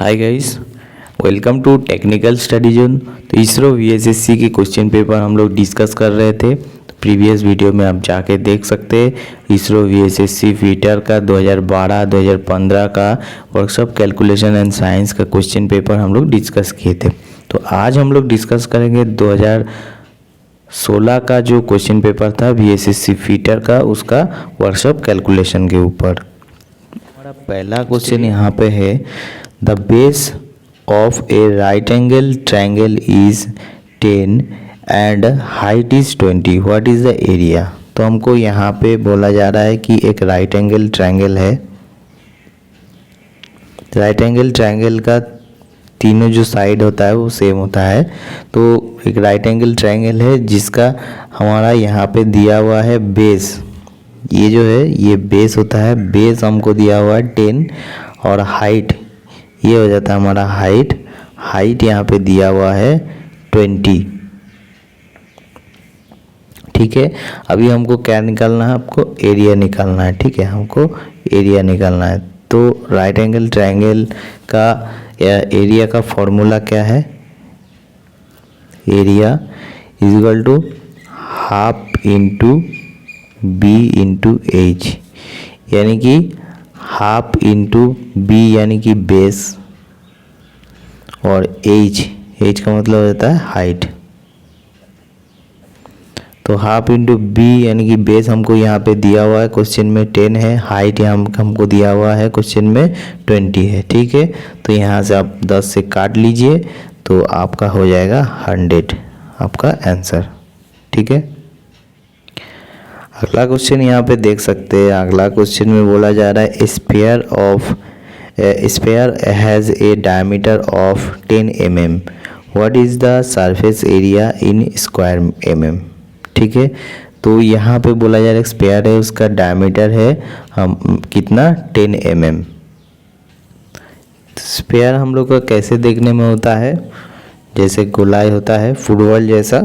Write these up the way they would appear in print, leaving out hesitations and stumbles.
Hi guys, welcome to technical study zone. तो इसरो वीएसएससी के question paper हम लोग डिस्कस कर रहे थे। तो प्रीवियस वीडियो में आप जाके देख सकते हैं। इसरो वीएसएससी फीटर का 2012-2015 का वर्कशॉप कैलकुलेशन एंड साइंस का क्वेश्चन पेपर हम लोग डिस्कस किए थे। तो आज हम लोग डिस्कस करेंगे 2016 का जो क्वेश्चन पेपर था वीएसएससी फीटर का, उसका वर्कशॉप कैलकुलेशन के ऊपर। हमारा पहला क्वेश्चन यहाँ पे है, the base of A right angle triangle is 10 and height is 20, what is the area. तो हमको यहाँ पे बोला जा रहा है कि एक राइट एंगल ट्रायंगल है। राइट एंगल ट्रायंगल का तीनों जो साइड होता है वो सेम होता है। तो एक राइट एंगल ट्रायंगल है जिसका हमारा यहाँ पे दिया हुआ है बेस, ये जो है ये बेस होता है। बेस हमको दिया हुआ है 10 और हाइट ये हो जाता है हमारा हाइट। हाइट यहाँ पे दिया हुआ है 20। ठीक है, अभी हमको क्या निकालना है, आपको एरिया निकालना है। ठीक है, हमको एरिया निकालना है। तो राइट एंगल ट्रायंगल का एरिया का फॉर्मूला क्या है, area is equal to half into B into H, यानी कि हाफ इंटू बी यानी कि बेस और एच का मतलब हो जाता है हाइट। तो हाफ इंटू बी यानी कि बेस हमको यहाँ पे दिया हुआ है क्वेश्चन में 10 है, हाइट यहाँ हमको दिया हुआ है क्वेश्चन में 20 है। ठीक है, तो यहाँ से आप 10 से काट लीजिए तो आपका हो जाएगा 100, आपका आंसर। ठीक है, अगला क्वेश्चन यहाँ पे देख सकते हैं। अगला क्वेश्चन में बोला जा रहा है sphere has a diameter of 10 mm, what is the surface area in square mm। ठीक है, तो यहाँ पे बोला जा रहा है स्फीयर है, उसका डायमीटर है हम कितना 10 mm। स्फीयर हम लोग का कैसे देखने में होता है, जैसे गोलाई होता है फुटबॉल जैसा।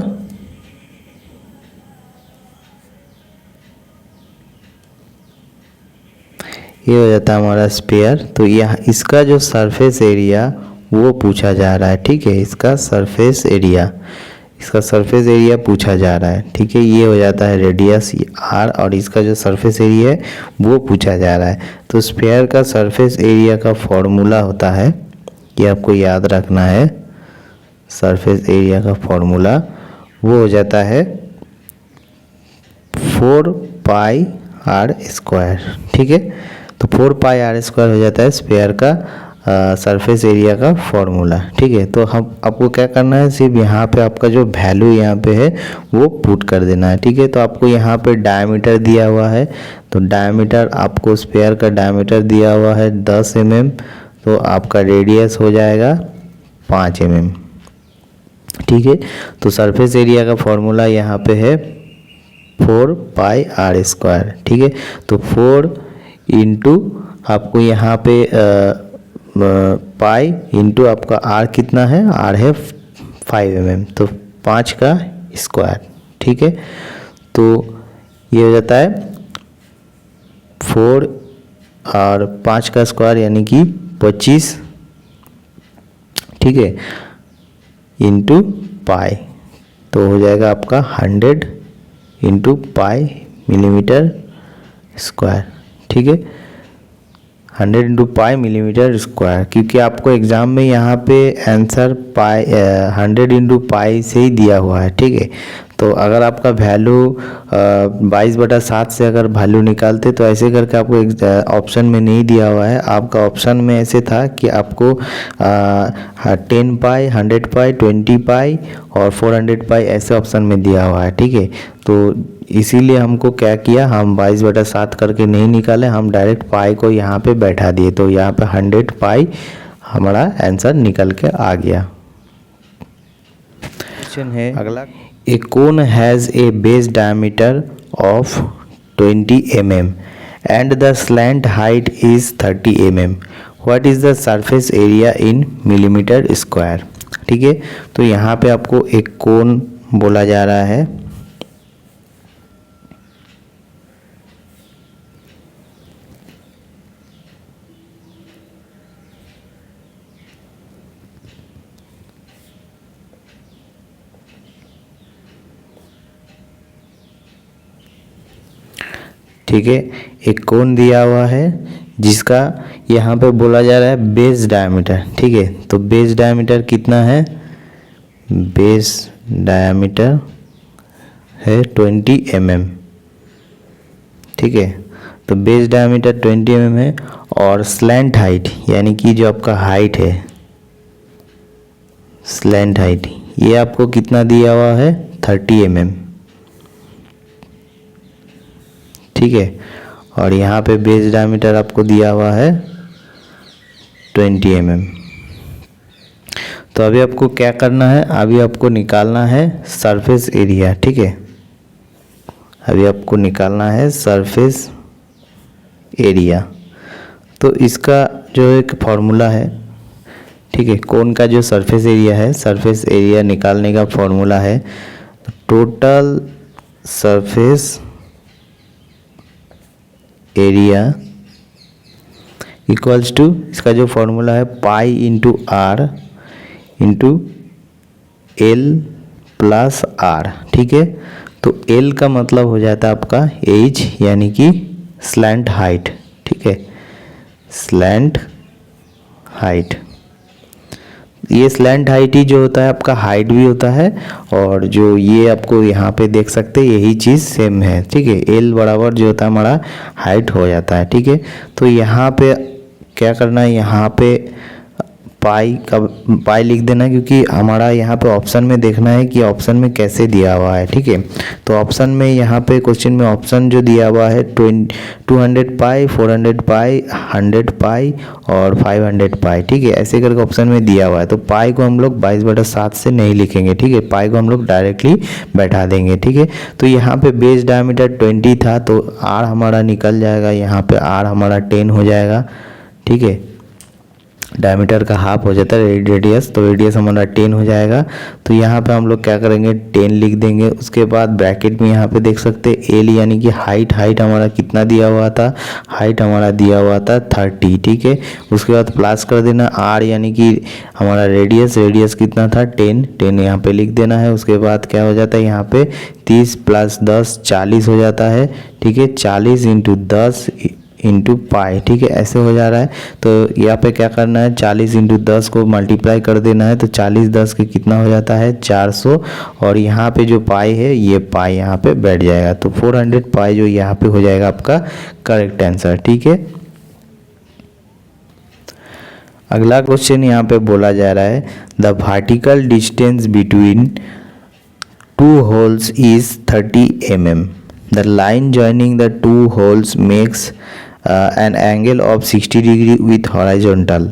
ये हो जाता है हमारा स्फीयर। तो यह इसका जो सरफेस एरिया वो पूछा जा रहा है। ठीक है, इसका सरफेस एरिया पूछा जा रहा है। ठीक है, ये हो जाता है रेडियस r और इसका जो सरफेस एरिया है वो पूछा जा रहा है। तो स्फीयर का सरफेस एरिया का फॉर्मूला होता है, ये आपको याद रखना है। सरफेस एरिया का फॉर्मूला वो हो जाता है 4 पाई r स्क्वायर। ठीक है, तो 4 पाई r स्क्वायर हो जाता है स्फीयर का सरफेस एरिया का फॉर्मूला। ठीक है, तो हम आपको क्या करना है, सिर्फ यहाँ पे आपका जो वैल्यू यहाँ पे है वो पुट कर देना है। ठीक है, तो आपको यहाँ पे डायमीटर दिया हुआ है, तो डायमीटर आपको स्फीयर का डायमीटर दिया हुआ है 10 mm, तो आपका रेडियस हो जाएगा 5 mm। ठीक है, तो सरफेस एरिया का फॉर्मूला यहाँ पे है 4 पाई r स्क्वायर। ठीक है, तो 4 इंटू आपको यहाँ पे पाई इंटू आपका r कितना है, r है 5 mm, तो 5 का स्क्वायर। ठीक है, तो ये हो जाता है 4 और 5 का स्क्वायर यानी कि 25। ठीक है, इंटू पाई, तो हो जाएगा आपका 100 इंटू पाई मिलीमीटर स्क्वायर। ठीक है, 100 इंटू पाई मिलीमीटर स्क्वायर, क्योंकि आपको एग्ज़ाम में यहाँ पे आंसर पाई 100 इंटू पाई से ही दिया हुआ है। ठीक है, तो अगर आपका वैल्यू 22/7 से अगर वैल्यू निकालते तो ऐसे करके आपको ऑप्शन में नहीं दिया हुआ है। आपका ऑप्शन में ऐसे था कि आपको 10 पाई, 100 पाई, 20 पाई और 400 पाई ऐसे ऑप्शन में दिया हुआ है। ठीक है, तो इसीलिए हमको क्या किया, हम 22/7 करके नहीं निकाले, हम डायरेक्ट पाई को यहाँ पे बैठा दिए, तो यहाँ पे 100 पाई हमारा आंसर निकल के आ गया। क्वेश्चन है अगला, a cone has a base diameter of 20 mm and the slant height is 30 mm, what is the surface area in millimetre square. ठीक है, तो यहाँ पे आपको एक कोन बोला जा रहा है। ठीक है। एक कोण दिया हुआ है जिसका यहाँ पे बोला जा रहा है बेस डायमीटर, ठीक है। तो बेस डायमीटर कितना है, बेस डायमीटर है 20 mm, ठीक है। तो बेस डायमीटर 20 mm है और स्लैंट हाइट यानी कि जो आपका हाइट है, स्लैंट हाइट ये आपको कितना दिया हुआ है 30 mm, ठीक है। और यहाँ पे बेस डायमीटर आपको दिया हुआ है 20 mm। तो अभी आपको क्या करना है, अभी आपको निकालना है सरफेस एरिया, ठीक है। अभी आपको निकालना है सरफेस एरिया। तो इसका जो एक फॉर्मूला है, ठीक है, कोन का जो सरफेस एरिया है, सरफेस एरिया निकालने का फॉर्मूला है total surface area equals to, इसका जो फॉर्मूला है pi into R into L plus R, ठीक है। तो एल का मतलब हो जाता है आपका एज यानी कि स्लैंट हाइट, ठीक है, स्लैंट हाइट। ये स्लैंट हाइट ही जो होता है आपका हाइट भी होता है, और जो ये आपको यहाँ पे देख सकते हैं यही चीज़ सेम है, ठीक है। एल बराबर जो होता है हमारा हाइट हो जाता है, ठीक है। तो यहाँ पे क्या करना है, यहाँ पे पाई लिख देना है, क्योंकि हमारा यहाँ पे ऑप्शन में देखना है कि ऑप्शन में कैसे दिया हुआ है, ठीक है। तो ऑप्शन में यहाँ पे क्वेश्चन में ऑप्शन जो दिया हुआ है 200 पाई, 400 पाई, 100 पाई और 500 पाई, ठीक है, ऐसे करके ऑप्शन में दिया हुआ है। तो पाई को हम लोग 22/7 से नहीं लिखेंगे, ठीक है, पाई को हम लोग डायरेक्टली बैठा देंगे, ठीक है। तो यहाँ पे बेस डायमीटर 20 था तो आर हमारा निकल जाएगा, यहाँ पे आर हमारा 10 हो जाएगा, ठीक है। डायमीटर का हाफ हो जाता है रेडियस, तो रेडियस हमारा 10 हो जाएगा। तो यहाँ पे हम लोग क्या करेंगे 10 लिख देंगे। उसके बाद ब्रैकेट में यहाँ पे देख सकते हैं एल यानी कि हाइट हमारा कितना दिया हुआ था, हाइट हमारा दिया हुआ था 30, ठीक है। उसके बाद प्लस कर देना आर यानी कि हमारा रेडियस कितना था 10 यहाँ पे लिख देना है। उसके बाद क्या हो जाता है यहाँ पे 30 + 10 40 हो जाता है, ठीक है। 40 × 10 इंटू पाई, ठीक है, ऐसे हो जा रहा है। तो यहाँ पे क्या करना है 40 × 10 को मल्टीप्लाई कर देना है, तो 40 10 के कितना हो जाता है 400, और यहाँ पे जो पाई है ये पाई यहाँ पे बैठ जाएगा, तो 400 पाई जो यहाँ पे हो जाएगा आपका करेक्ट आंसर, ठीक है। अगला क्वेश्चन यहाँ पे बोला जा रहा है the vertical distance between 2 holes is 30 mm. The line joining the 2 holes makes an angle of 60 degree with horizontal.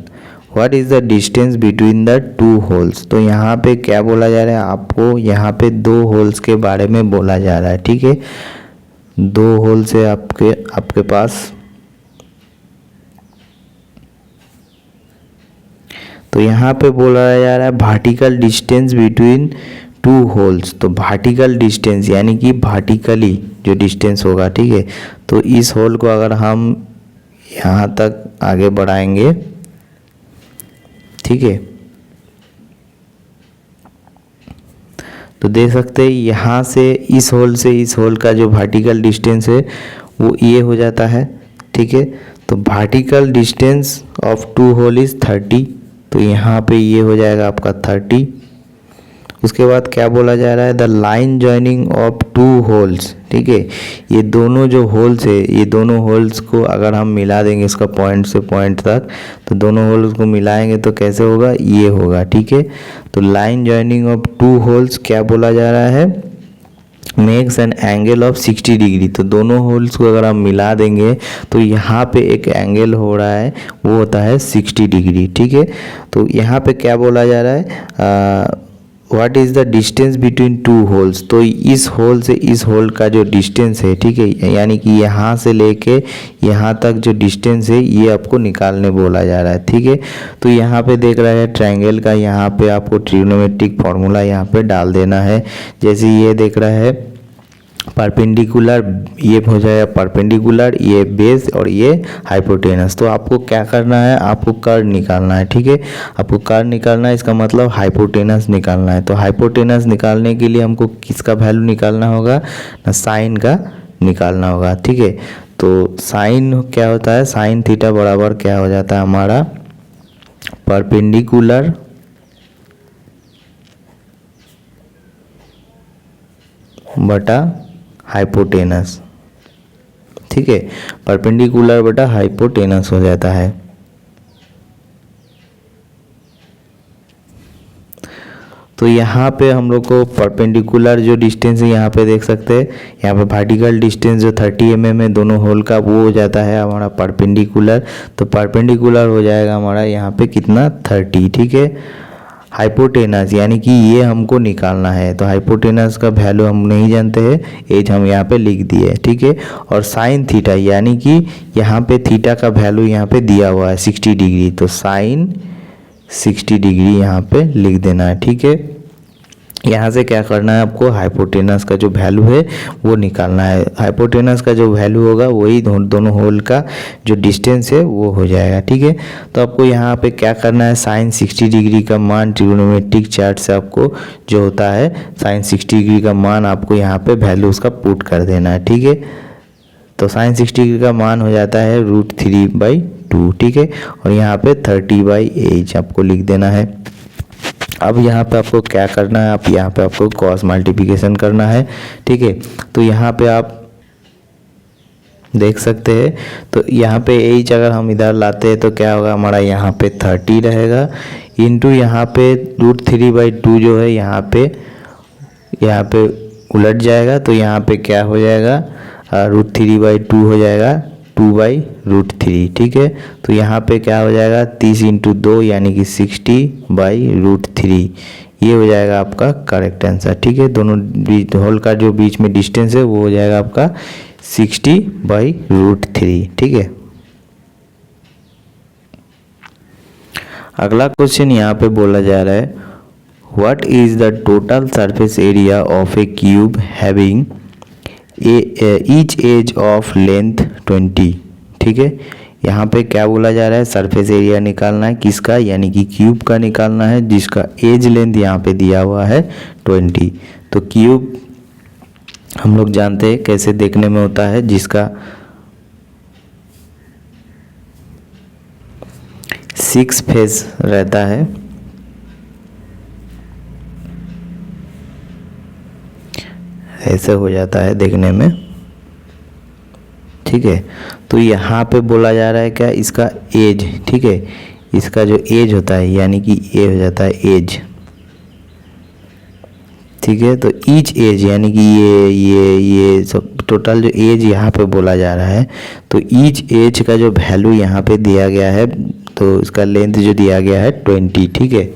What is the distance between the 2 holes? तो यहाँ पे क्या बोला जा रहा है, आपको यहाँ पे 2 होल्स के बारे में बोला जा रहा है, ठीक है। 2 होल्स है आपके पास, तो यहाँ पे बोला जा रहा है वर्टिकल डिस्टेंस बिटवीन 2 होल्स। तो वर्टिकल डिस्टेंस यानी कि वर्टिकली जो डिस्टेंस होगा, ठीक है। तो इस होल को अगर हम यहाँ तक आगे बढ़ाएंगे, ठीक है, तो देख सकते हैं यहाँ से इस होल का जो वर्टिकल डिस्टेंस है वो ये हो जाता है, ठीक है। तो vertical distance of 2 hole is 30, तो यहाँ पे ये हो जाएगा आपका 30। उसके बाद क्या बोला जा रहा है the line joining of 2 holes, ठीक है। ये दोनों जो होल्स है, ये दोनों होल्स को अगर हम मिला देंगे इसका पॉइंट से पॉइंट तक, तो दोनों होल्स को मिलाएंगे तो कैसे होगा, ये होगा, ठीक है। तो लाइन जॉइनिंग ऑफ 2 होल्स क्या बोला जा रहा है, makes an angle of 60 degree. तो दोनों होल्स को अगर हम मिला देंगे तो यहाँ पे एक एंगल हो रहा है, वो होता है 60 डिग्री, ठीक है। तो यहाँ पे क्या बोला जा रहा है what is the distance between 2 holes. तो इस होल से इस होल का जो डिस्टेंस है, ठीक है, यानी कि यहाँ से लेके यहाँ तक जो डिस्टेंस है ये आपको निकालने बोला जा रहा है, ठीक है। तो यहाँ पे देख रहा है ट्रायंगल का, यहाँ पे आपको ट्रिग्नोमेट्रिक फार्मूला यहाँ पे डाल देना है। जैसे ये देख रहा है परपेंडिकुलर, ये हो जाएगा परपेंडिकुलर, ये बेस और ये हाइपोटेनस। तो आपको क्या करना है, आपको कर्व निकालना है, ठीक है। आपको कर्व निकालना है, इसका मतलब हाइपोटेनस निकालना है। तो हाइपोटेनस निकालने के लिए हमको किसका वैल्यू निकालना होगा ना, साइन का निकालना होगा, ठीक है। तो साइन क्या होता है, साइन थीटा बराबर क्या हो जाता है हमारा, परपेंडिकुलर बटा हाइपोटेनस। ठीक है, परपेंडिकुलर बटा हाइपोटेनस हो जाता है। तो यहाँ पे हम लोग को परपेंडिकुलर जो डिस्टेंस है यहाँ पे देख सकते हैं, यहाँ पे वर्टिकल डिस्टेंस जो 30 mm है दोनों होल का, वो हो जाता है हमारा परपेंडिकुलर। तो परपेंडिकुलर हो जाएगा हमारा यहाँ पे कितना, 30। ठीक है, हाइपोटेनस यानी कि ये हमको निकालना है, तो हाइपोटेनस का वैल्यू हम नहीं जानते हैं, एज हम यहाँ पे लिख दिए। ठीक है, और साइन थीटा यानी कि यहाँ पे थीटा का वैल्यू यहाँ पे दिया हुआ है 60 डिग्री, तो साइन 60 डिग्री यहाँ पे लिख देना है। ठीक है, यहाँ से क्या करना है आपको, हाइपोटेनस का जो वैल्यू है वो निकालना है। हाइपोटेनस का जो वैल्यू होगा वही दोनों होल का जो डिस्टेंस है वो हो जाएगा। ठीक है, तो आपको यहाँ पे क्या करना है, साइन 60 डिग्री का मान ट्रिग्नोमेट्रिक चार्ट से आपको जो होता है साइन 60 डिग्री का मान आपको यहाँ पे वैल्यू उसका पुट कर देना है। ठीक है, तो साइन 60 डिग्री का मान हो जाता है √3/2। ठीक है, और यहाँ पे 30/8 आपको लिख देना है। अब यहाँ पे आपको क्या करना है, आप यहाँ पे आपको क्रॉस मल्टीप्लिकेशन करना है। ठीक है, तो यहाँ पे आप देख सकते हैं, तो यहाँ पे एच अगर हम इधर लाते हैं तो क्या होगा हमारा, यहाँ पे 30 रहेगा इंटू यहाँ पे √3/2 जो है यहाँ पे उलट जाएगा, तो यहाँ पे क्या हो जाएगा, √3/2 हो जाएगा 2/√3। ठीक है, तो यहाँ पे क्या हो जाएगा 30 × 2 यानी कि 60/√3, ये हो जाएगा आपका करेक्ट आंसर। ठीक है, दोनों होल का जो बीच में डिस्टेंस है वो हो जाएगा आपका 60/√3। ठीक है, अगला क्वेश्चन यहाँ पे बोला जा रहा है, what is the total surface area of a cube having each edge of length 20। ठीक है, यहाँ पे क्या बोला जा रहा है, सरफेस एरिया निकालना है किसका, यानी कि क्यूब का निकालना है जिसका एज लेंथ यहाँ पे दिया हुआ है 20। तो क्यूब हम लोग जानते हैं कैसे देखने में होता है, जिसका 6 फेस रहता है, ऐसे हो जाता है देखने में। ठीक है, तो यहाँ पे बोला जा रहा है क्या, इसका एज। ठीक है, इसका जो एज होता है यानी कि ये हो जाता है एज। ठीक है, तो ईच एज यानी कि ये सब टोटल जो एज यहाँ पे बोला जा रहा है, तो ईच एज का जो वैल्यू यहाँ पे दिया गया है, तो इसका लेंथ जो दिया गया है 20। ठीक है,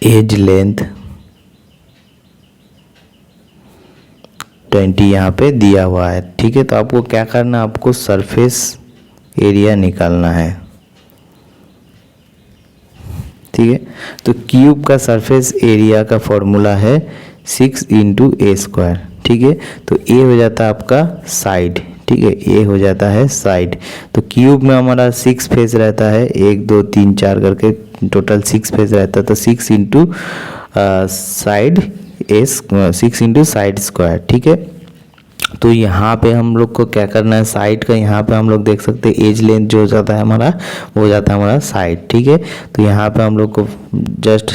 एज लेंथ 20 यहाँ पे दिया हुआ है। ठीक है, तो आपको क्या करना है, आपको सरफेस एरिया निकालना है। ठीक है, तो क्यूब का सरफेस एरिया का फॉर्मूला है 6 × a²। ठीक है, तो ए हो जाता है आपका साइड। ठीक है, ए हो जाता है साइड। तो क्यूब में हमारा 6 फेस रहता है, 1 2 3 4 करके टोटल 6 फेस रहता है, तो 6 × साइड 6 × साइड स्क्वायर। ठीक है, तो यहाँ पे हम लोग को क्या करना है, साइड का यहाँ पे हम लोग देख सकते हैं एज लेंथ जो हो जाता है हमारा, वो हो जाता है हमारा साइड। ठीक है, तो यहाँ पे हम लोग को जस्ट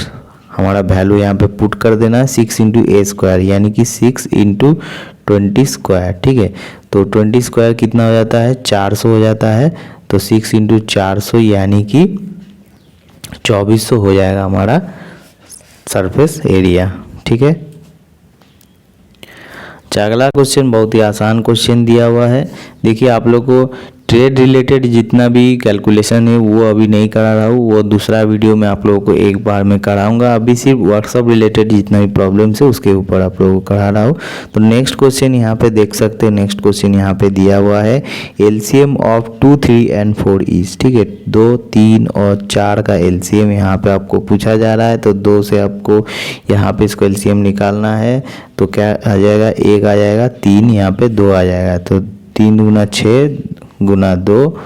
हमारा वैल्यू यहाँ पे पुट कर देना है 6 × a² यानी कि 6 × 20²। ठीक है, तो 20² कितना हो जाता है, 400 हो जाता है, तो 6 × 400 यानी कि 2400 हो जाएगा हमारा सरफेस एरिया। ठीक है, अगला क्वेश्चन बहुत ही आसान क्वेश्चन दिया हुआ है। देखिए, आप लोग को ट्रेड रिलेटेड जितना भी कैलकुलेशन है वो अभी नहीं करा रहा हूँ, वो दूसरा वीडियो में आप लोगों को एक बार में कराऊंगा। अभी सिर्फ वर्कशॉप रिलेटेड जितना भी प्रॉब्लम्स है उसके ऊपर आप लोगों को करा रहा हूँ। तो नेक्स्ट क्वेश्चन यहाँ पे देख सकते हैं, नेक्स्ट क्वेश्चन यहाँ पे दिया हुआ है, एलसीएम ऑफ 2 3 and 4 इज। ठीक है, 2 3 और 4 का एलसीएम यहाँ पे आपको पूछा जा रहा है, तो 2 से आपको यहाँ पे इसको एलसीएम निकालना है, तो क्या आ जाएगा, 1 आ जाएगा, 3 यहाँ पे 2 आ जाएगा, तो 3 × 6 × 2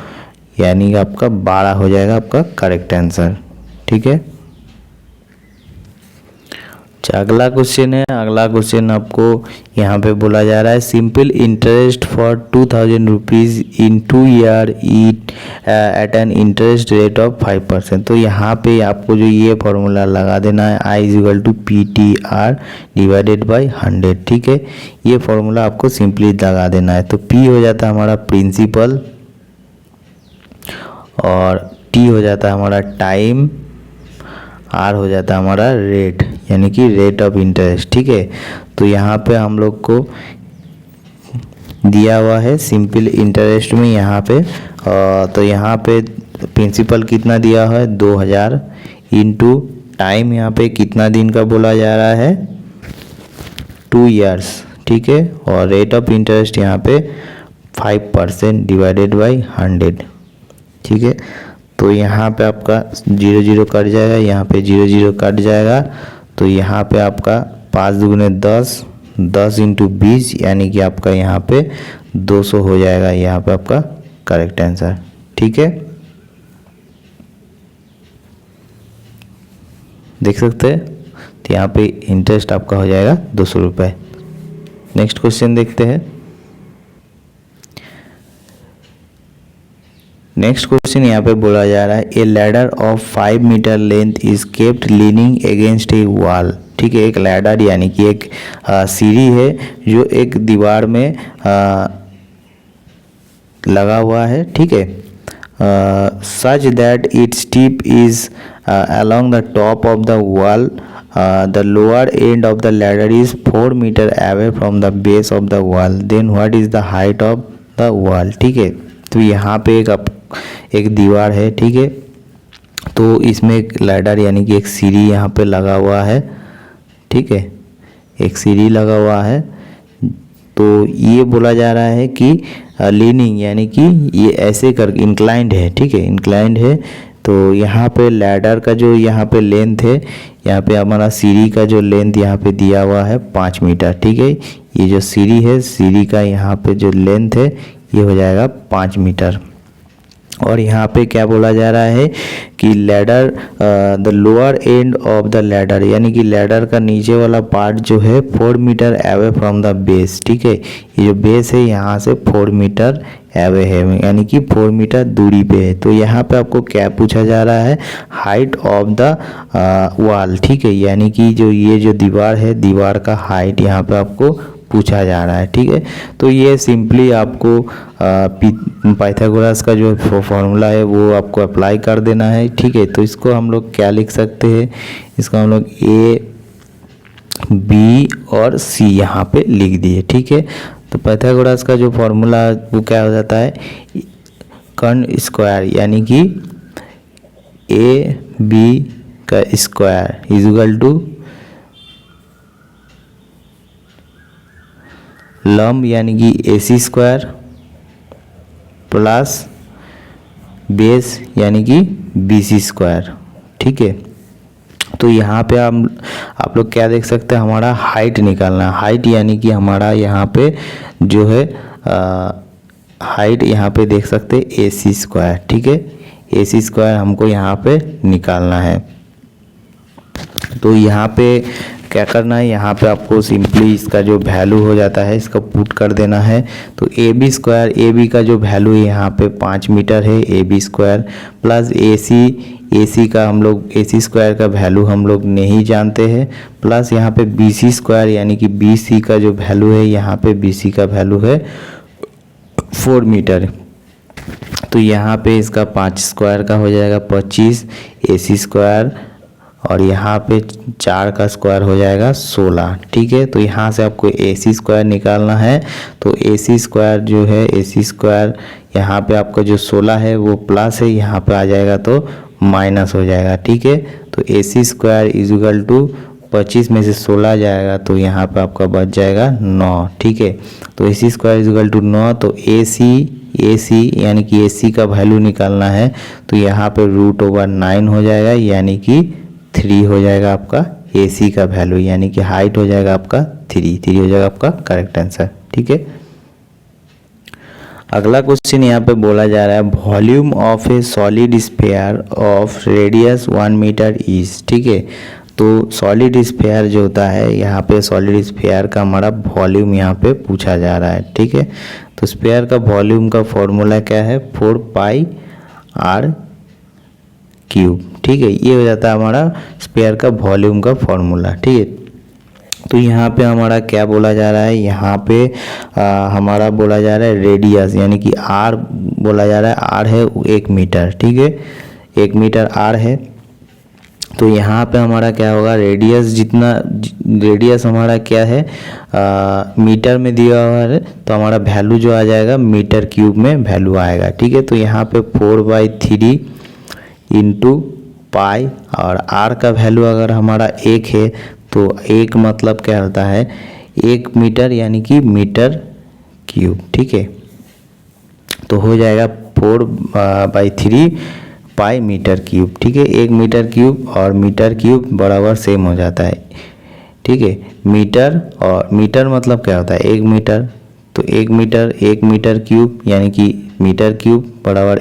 यानी कि आपका 12 हो जाएगा आपका करेक्ट आंसर। ठीक है, अगला क्वेश्चन है। अगला क्वेश्चन आपको यहाँ पे बोला जा रहा है simple interest for 2000 rupees in 2 year at an interest rate of 5%। तो यहाँ पे आपको जो ये फॉर्मूला लगा देना है I equal to PTR divided by 100। ठीक है, ये फॉर्मूला आपको सिंपली लगा देना है। तो P हो जाता है हमारा प्रिंसिपल और T हो जाता है हमारा टाइम, R हो जाता है हमारा रेट यानी कि रेट ऑफ इंटरेस्ट। ठीक है, तो यहाँ पे हम लोग को दिया हुआ है सिंपल इंटरेस्ट में यहाँ पे तो यहाँ पे प्रिंसिपल कितना दिया है 2000 इंटू टाइम यहाँ पे कितना दिन का बोला जा रहा है 2 इयर्स। ठीक है, और रेट ऑफ इंटरेस्ट यहाँ पे 5% डिवाइडेड बाई 100। ठीक है, तो यहाँ पे आपका 0 0 कट जाएगा, यहाँ पे 0 0 कट जाएगा। तो यहाँ पे आपका 5 दूगुने 10, 10 इंटू 20 यानी कि आपका यहाँ पे 200 हो जाएगा। यहाँ पे आपका करेक्ट आंसर। ठीक है, देख सकते हैं। तो यहाँ पे इंटरेस्ट आपका हो जाएगा 200 रुपये। नेक्स्ट क्वेश्चन देखते हैं। नेक्स्ट क्वेश्चन यहाँ पे बोला जा रहा है a ladder of 5 metre length is kept leaning against a wall. ठीक है, एक लैडर यानी कि एक सीढ़ी है जो एक दीवार में लगा हुआ है। ठीक है, such that its tip is along the top of the wall, the lower end of the ladder is 4 meter away from the base of the wall, then what is the height of the wall। ठीक है, तो यहाँ पे एक दीवार है। ठीक है, तो इसमें एक लैडर यानी कि एक सीढ़ी यहाँ पे लगा हुआ है। ठीक है, एक सीढ़ी लगा हुआ है। तो ये बोला जा रहा है कि लीनिंग यानी कि ये ऐसे कर इंक्लाइंड है। ठीक है, इंक्लाइंड है। तो यहाँ पे लैडर का जो यहाँ पे लेंथ है, यहाँ पे हमारा सीढ़ी का जो लेंथ यहाँ पे दिया हुआ है 5 मीटर। ठीक है, ये जो सीढ़ी है, सीढ़ी का यहाँ पे जो लेंथ है ये हो जाएगा 5 मीटर। और यहाँ पे क्या बोला जा रहा है कि ladder the lower end of the ladder यानी कि लैडर का नीचे वाला पार्ट जो है 4 metre away from the base. ठीक है, ये जो बेस है यहाँ से 4 मीटर अवे है यानी कि 4 मीटर दूरी पे है। तो यहाँ पे आपको क्या पूछा जा रहा है हाइट ऑफ द वॉल। ठीक है, यानी कि जो ये जो दीवार है, दीवार का हाइट यहाँ पे आपको पूछा जा रहा है। ठीक है, तो ये सिंपली आपको पाइथागोरस का जो फॉर्मूला है वो आपको अप्लाई कर देना है। ठीक है, तो इसको हम लोग क्या लिख सकते हैं, इसको हम लोग A B और C यहाँ पे लिख दिए। ठीक है, तो पाइथागोरस का जो फॉर्मूला वो क्या हो जाता है कर्ण स्क्वायर यानी कि AB का स्क्वायर इज इक्वल टू लंब यानी कि AC स्क्वायर प्लस बेस यानी कि BC स्क्वायर। ठीक है, तो यहाँ पे आप लोग क्या देख सकते हैं हमारा हाइट निकालना है। हाइट यानी कि हमारा यहाँ पे जो है हाइट यहाँ पे देख सकते हैं AC स्क्वायर। ठीक है, AC स्क्वायर हमको यहाँ पे निकालना है। तो यहाँ पे क्या करना है, यहाँ पे आपको सिंपली इसका जो वैल्यू हो जाता है इसका पुट कर देना है। तो AB स्क्वायर, AB का जो वैल्यू है यहाँ पे 5 मीटर है AB स्क्वायर प्लस AC का हम लोग AC स्क्वायर का वैल्यू हम लोग नहीं जानते हैं, प्लस यहाँ पे BC स्क्वायर यानी कि BC का जो वैल्यू है यहाँ पे BC का वैल्यू है 4 मीटर। तो यहाँ पे इसका 5 स्क्वायर का हो जाएगा 25 AC स्क्वायर और यहाँ पे 4 का स्क्वायर हो जाएगा 16। ठीक है, तो यहाँ से आपको AC स्क्वायर निकालना है। तो AC स्क्वायर जो है AC स्क्वायर यहाँ पे आपका जो 16 है वो प्लस है, यहाँ पे आ जाएगा तो माइनस हो जाएगा। ठीक है, तो AC square is equal to 25 में से 16 जाएगा तो यहाँ पे आपका बच जाएगा 9। ठीक है, तो AC square is equal to 9। तो AC यानी कि AC का वैल्यू निकालना है तो यहाँ पे √9 हो जाएगा यानी कि 3 हो जाएगा आपका AC का वैल्यू यानी कि हाइट हो जाएगा आपका 3 हो जाएगा आपका करेक्ट आंसर। ठीक है, अगला क्वेश्चन यहाँ पे बोला जा रहा है volume of a solid sphere of radius 1 metre is. ठीक है, तो सॉलिड स्फीयर जो होता है यहाँ पे सॉलिड स्फीयर का हमारा वॉल्यूम यहाँ पे पूछा जा रहा है, ठीक है। तो स्फीयर का वॉल्यूम का फॉर्मूला क्या है, 4πr क्यूब, ठीक है। ये हो जाता है हमारा स्फीयर का वॉल्यूम का फॉर्मूला, ठीक है। तो यहाँ पे हमारा क्या बोला जा रहा है, यहाँ पे हमारा बोला जा रहा है रेडियस, यानी कि आर बोला जा रहा है, आर है 1 मीटर, ठीक है, 1 मीटर आर है। तो यहाँ पे हमारा क्या होगा, रेडियस जितना, रेडियस हमारा क्या है मीटर में दिया हुआ है, तो हमारा वैल्यू जो आ जाएगा मीटर क्यूब में वैल्यू आएगा, ठीक है। तो यहाँ पे 4/3 इंटू पाई, और आर का वैल्यू अगर हमारा 1 है तो 1 मतलब क्या होता है 1 मीटर, यानी कि मीटर क्यूब, ठीक है। तो हो जाएगा 4/3 पाई मीटर क्यूब, ठीक है। 1 मीटर क्यूब और मीटर क्यूब बराबर सेम हो जाता है, ठीक है। मीटर और मीटर मतलब क्या होता है 1 मीटर, तो 1 मीटर क्यूब यानी कि मीटर क्यूब बराबर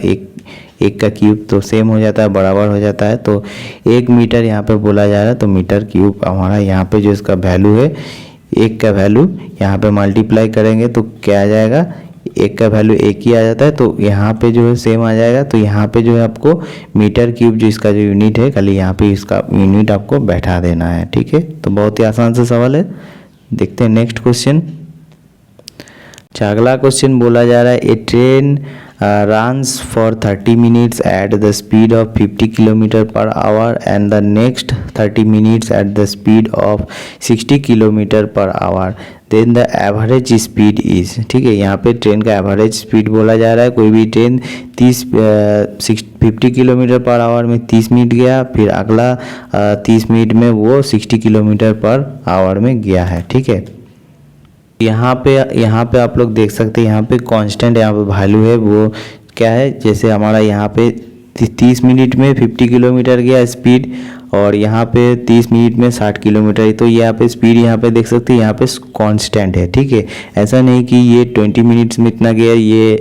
1 का क्यूब, तो सेम हो जाता है, बराबर हो जाता है। तो 1 मीटर यहाँ पे बोला जा रहा है, तो मीटर क्यूब हमारा यहाँ पे जो इसका वैल्यू है 1 का वैल्यू यहाँ पे मल्टीप्लाई करेंगे तो क्या आ जाएगा, 1 का वैल्यू 1 ही आ जाता है, तो यहाँ पे जो है सेम आ जाएगा। तो यहाँ पे जो है आपको मीटर क्यूब जो इसका जो यूनिट है, खाली यहाँ पे इसका यूनिट आपको बैठा देना है, ठीक है। तो बहुत ही आसान सा सवाल है। देखते हैं नेक्स्ट क्वेश्चन। अगला क्वेश्चन बोला जा रहा है, ए train runs for 30 minutes at the speed of 50 km/h and the next 30 minutes at the speed of 60 km/h, then the average speed is, ठीक है। यहाँ पे ट्रेन का एवरेज स्पीड बोला जा रहा है। कोई भी ट्रेन 50 km/h में 30 मिनट गया, फिर अगला 30 मिनट में वो 60 km/h में गया है, ठीक है। यहाँ पे आप लोग देख सकते हैं, यहाँ पे कांस्टेंट यहाँ पे वैल्यू है, वो क्या है, जैसे हमारा यहाँ पे 30 मिनट में 50 किलोमीटर गया स्पीड, और यहाँ पे 30 मिनट में 60 किलोमीटर, तो यहाँ पे स्पीड यहाँ पे देख सकते हैं यहाँ पे कांस्टेंट है, ठीक है। ऐसा नहीं कि ये 20 मिनट्स में इतना गया, ये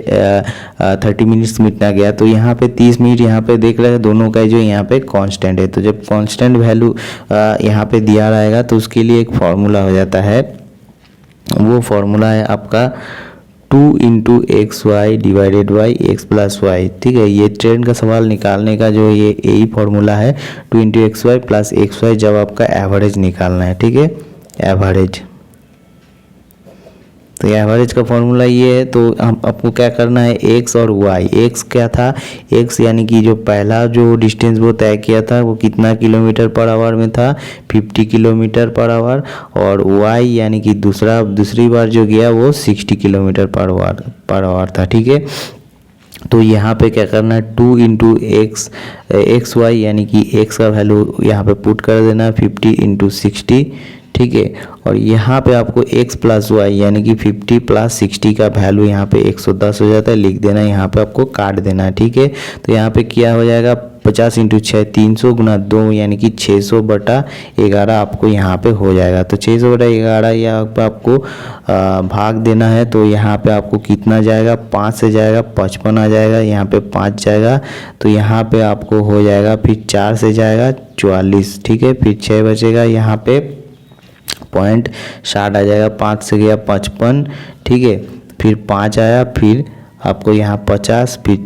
30 मिनट्स में इतना गया। तो यहाँ पे 30 मिनट यहाँ पे देख रहे हैं, दोनों का जो यहाँ पे कांस्टेंट है। तो जब कांस्टेंट वैल्यू यहाँ पे दिया रहेगा तो उसके लिए एक फार्मूला हो जाता है, वो फार्मूला है आपका 2 × XY divided by x + y, ठीक है। ये ट्रेन का सवाल निकालने का जो ये यही फार्मूला है, 2 × XY + xy, जब आपका एवरेज निकालना है, ठीक है, एवरेज। तो एवरेज का फॉर्मूला ये है। तो हम आपको क्या करना है, x और y, x क्या था, x यानी कि जो पहला जो डिस्टेंस वो तय किया था वो कितना km/h में था, 50 km/h, और y यानी कि दूसरी बार जो गया वो 60 km/h था, ठीक है। तो यहाँ पे क्या करना है, 2 × XY यानी कि x का वैल्यू यहाँ पे पुट कर देना 50 × 60, ठीक है। और यहाँ पे आपको x + y यानी कि 50 + 60 का वैल्यू यहाँ पे 110 हो जाता है, लिख देना, यहाँ पे आपको काट देना है, ठीक है। तो यहाँ पे क्या हो जाएगा, 50 × 6 300 × 2 यानी कि 600/11 आपको यहाँ पे हो जाएगा। तो 600/11 यहाँ पे आपको भाग देना है। तो यहाँ पे आपको कितना जाएगा, 5 से जाएगा 55 आ जाएगा, यहाँ पे 5 जाएगा, तो यहाँ पे आपको हो जाएगा, फिर 4 से जाएगा 44, ठीक है, फिर 6 बचेगा, यहाँ पे 0.60 आ जाएगा, 5 से गया 55, ठीक है, फिर 5 आया, फिर आपको यहाँ 50, फिर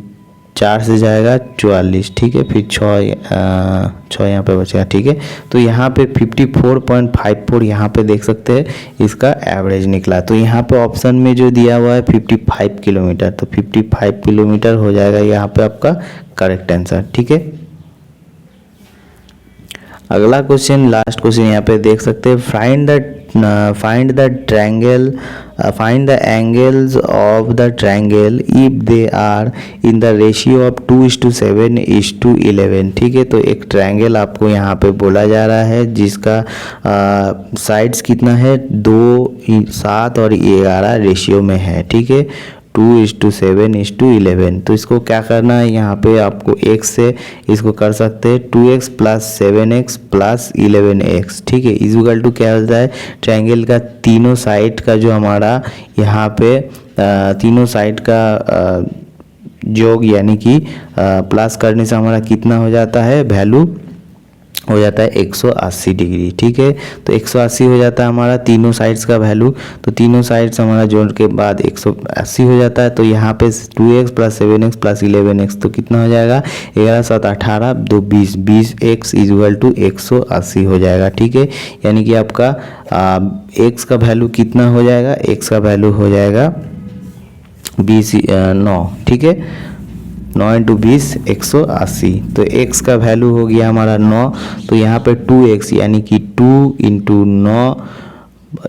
4 से जाएगा 44, ठीक है, फिर 6 यहाँ पे बचेगा, ठीक है। तो यहाँ पे 54.54 यहाँ पे देख सकते हैं इसका एवरेज निकला। तो यहाँ पे ऑप्शन में जो दिया हुआ है 55 किलोमीटर, तो 55 किलोमीटर हो जाएगा यहाँ पे आपका करेक्ट आंसर, ठीक है। अगला क्वेश्चन, लास्ट क्वेश्चन यहाँ पे देख सकते हैं, find the angles of the triangle if they are in the ratio of 2:7:11, ठीक है। तो एक ट्रायंगल आपको यहाँ पे बोला जा रहा है जिसका साइड्स कितना है, 2, 7 और 11 रेशियो में है, ठीक है, 2:7:11। तो इसको क्या करना है, यहाँ पे आपको x से इसको कर सकते हैं 2x + 7x + 11x, ठीक है, इक्वल टू क्या होता है, ट्रायंगल का तीनों साइड का जो हमारा यहाँ पे तीनों साइड का योग यानी कि प्लस करने से हमारा कितना हो जाता है वैल्यू, हो जाता है 180 डिग्री। ठीक है, तो 180 हो जाता है हमारा तीनों साइड्स का वैल्यू। तो तीनों साइड्स हमारा जोड़ के बाद 180 हो जाता है। तो यहाँ पे 2x plus 7x plus 11x तो कितना हो जाएगा, 11 7 18 2 20, 20x इक्वल टू 180 हो जाएगा। ठीक है, यानी कि आपका x का वैल्यू कितना हो जाएगा, x का वैल्यू हो जाएगा 9। ठीक है, 9 इंटू 20 180। तो x का वैल्यू हो गया हमारा 9। तो यहाँ पे 2x यानी कि 2 इंटू 9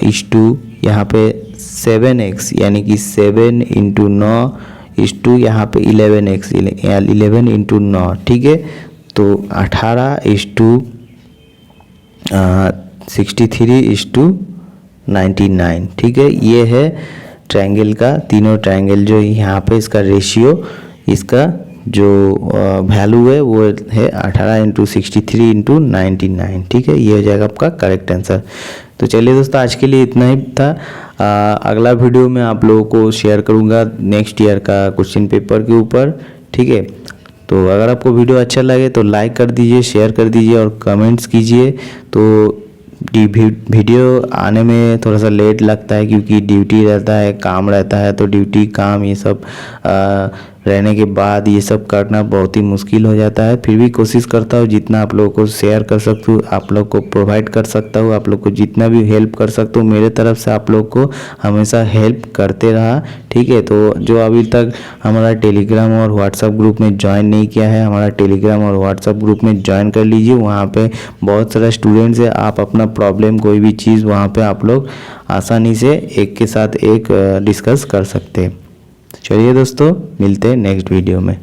इस टू यहाँ पे 7x यानी कि 7 इंटू 9 इस टू यहाँ पे 11x 11 इंटू 9। ठीक है, तो 18 इस टू 63 इस टू 99। ठीक है, ये है ट्रायंगल का, तीनों ट्रायंगल जो यहाँ पे इसका रेशियो, इसका जो वैल्यू है वो है 18 इंटू 63 इंटू 99। ठीक है, ये हो जाएगा आपका करेक्ट आंसर। तो चलिए दोस्तों, आज के लिए इतना ही था। अगला वीडियो में आप लोगों को शेयर करूँगा नेक्स्ट ईयर का क्वेश्चन पेपर के ऊपर। ठीक है, तो अगर आपको वीडियो अच्छा लगे तो लाइक कर दीजिए, शेयर कर दीजिए और कमेंट्स कीजिए। तो वीडियो आने में थोड़ा सा लेट लगता है क्योंकि ड्यूटी रहता है, काम रहता है, तो ड्यूटी काम ये सब रहने के बाद ये सब करना बहुत ही मुश्किल हो जाता है। फिर भी कोशिश करता हूँ जितना आप लोगों को शेयर कर सकता हूँ, आप लोग को प्रोवाइड कर सकता हूँ, आप लोग को जितना भी हेल्प कर सकता हूँ मेरे तरफ से आप लोग को हमेशा हेल्प करते रहा। ठीक है, तो जो अभी तक हमारा टेलीग्राम और व्हाट्सएप ग्रुप में ज्वाइन नहीं किया है, हमारा टेलीग्राम और व्हाट्सएप ग्रुप में ज्वाइन कर लीजिए। वहाँ पे बहुत सारा स्टूडेंट्स है, आप अपना प्रॉब्लम कोई भी चीज़ वहाँ पे आप लोग आसानी से एक के साथ एक डिस्कस कर सकते हैं। चलिए दोस्तों, मिलते हैं नेक्स्ट वीडियो में।